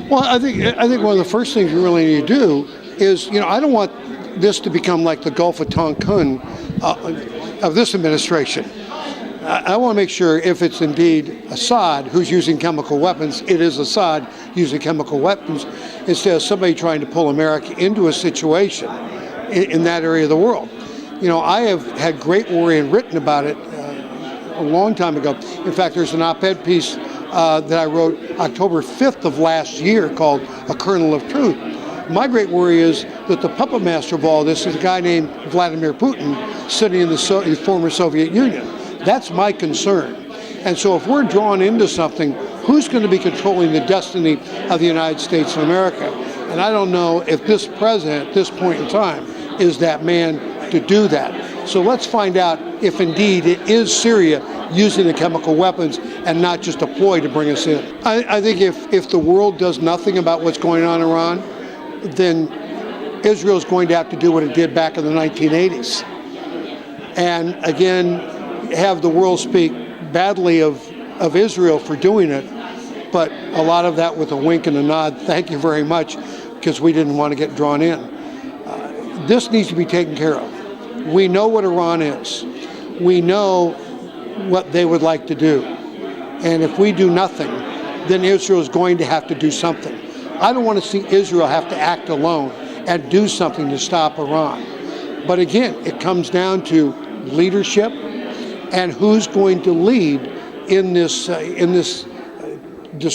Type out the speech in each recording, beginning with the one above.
Well, I think one of the first things you really need to do is, I don't want this to become like the Gulf of Tonkin of this administration. I want to make sure if it's indeed Assad who's using chemical weapons, it is Assad using chemical weapons, instead of somebody trying to pull America into a situation in that area of the world. I have had great worry and written about it a long time ago. In fact, there's an op-ed piece that I wrote October 5th of last year called A Kernel of Truth. My great worry is that the puppet master of all this is a guy named Vladimir Putin sitting in the former Soviet Union. That's my concern. And so if we're drawn into something, who's going to be controlling the destiny of the United States of America? And I don't know if this president at this point in time is that man to do that. So let's find out if indeed it is Syria using the chemical weapons and not just a ploy to bring us in. I think if the world does nothing about what's going on in Iran, then Israel's going to have to do what it did back in the 1980s. And again, have the world speak badly of Israel for doing it, but a lot of that with a wink and a nod, thank you very much, because we didn't want to get drawn in. This needs to be taken care of. We know what Iran is. We know what they would like to do. And if we do nothing, then Israel is going to have to do something. I don't want to see Israel have to act alone and do something to stop Iran. But again, it comes down to leadership and who's going to lead in this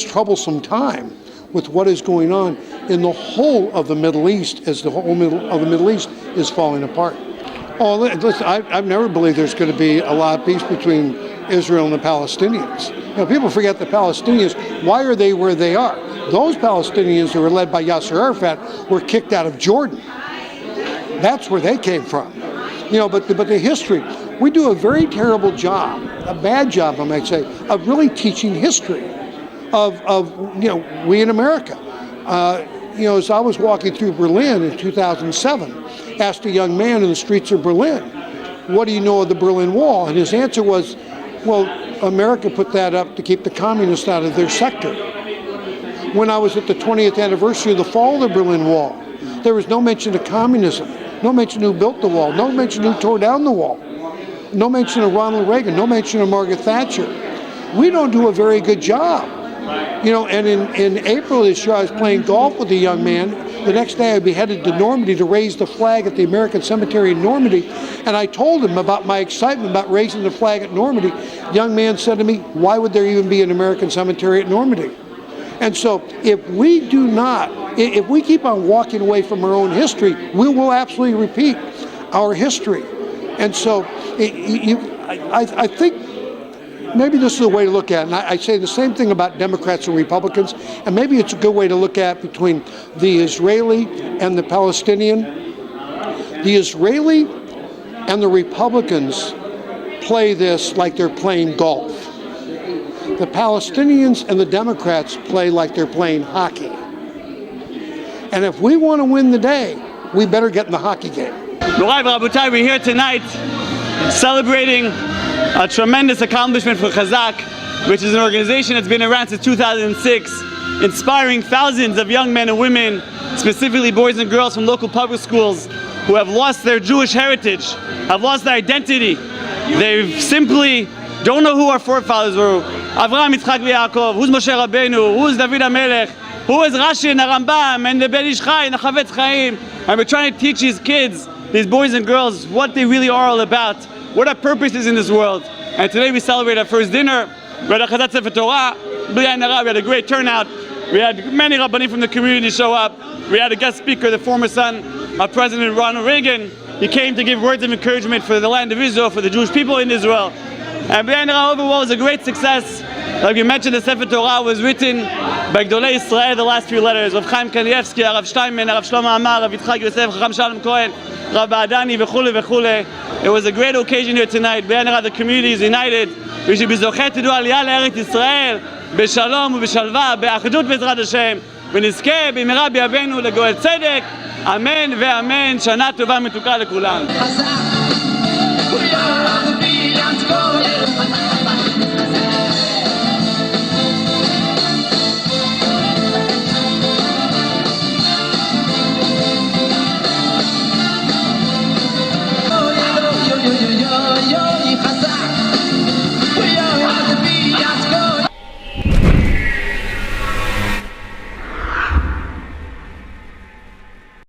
troublesome time with what is going on in the whole of the Middle East, as the whole of the Middle East is falling apart. Oh, listen, I've never believed there's going to be a lot of peace between Israel and the Palestinians. People forget the Palestinians. Why are they where they are? Those Palestinians who were led by Yasser Arafat were kicked out of Jordan. That's where they came from. But the history, we do a very terrible job, a bad job, I might say, of really teaching history of we in America. As I was walking through Berlin in 2007, asked a young man in the streets of Berlin, what do you know of the Berlin Wall? And his answer was, well, America put that up to keep the communists out of their sector. When I was at the 20th anniversary of the fall of the Berlin Wall, there was no mention of communism, no mention who built the wall, no mention who tore down the wall, no mention of Ronald Reagan, no mention of Margaret Thatcher. We don't do a very good job. And in April this year, I was playing golf with a young man. The next day I'd be headed to Normandy to raise the flag at the American Cemetery in Normandy. And I told him about my excitement about raising the flag at Normandy. The young man said to me, why would there even be an American cemetery at Normandy? And so if we keep on walking away from our own history, we will absolutely repeat our history. And so I think maybe this is a way to look at it. And I say the same thing about Democrats and Republicans, and maybe it's a good way to look at between the Israeli and the Palestinian. The Israeli and the Republicans play this like they're playing golf. The Palestinians and the Democrats play like they're playing hockey. And if we want to win the day, we better get in the hockey game. Morai v'Rabotai, we're here tonight celebrating a tremendous accomplishment for CHAZAQE, which is an organization that's been around since 2006, inspiring thousands of young men and women, specifically boys and girls from local public schools, who have lost their Jewish heritage, have lost their identity. They simply don't know who our forefathers were. Avraham, Yitzchak, Yaakov. Who's Moshe Rabbeinu? Who's David HaMelech? Who is Rashi and the Rambam and the Ben Ish Chai and the Chavetz Chaim? And we're trying to teach these kids, these boys and girls, what they really are all about, what our purpose is in this world. And today we celebrate our first dinner. We had a Chazat Sefer Torah, we had a great turnout. We had many Rabbanim from the community show up. We had a guest speaker, the former son of President Ronald Reagan. He came to give words of encouragement for the land of Israel, for the Jewish people in Israel. And overall was a great success. Like you mentioned, the Sefer Torah was written by Gdolei Israel, the last few letters, Rav Chaim Kanievsky, Rav Steinman, Rav Shlomo Amar, Rav Yitzchak Yosef, Chacham Shalom Cohen, Rav Ba'adani, v'chule v'chule. It was a great occasion here tonight. The community is united. We should be zochet to do aliyah l'Eretz Yisrael, b'shalom u'b'shalva, b'achdut b'ezrat Hashem, ונזכה במהרה בימינו לגואל צדק, אמן ואמן, שנה טובה מתוקה לכולם.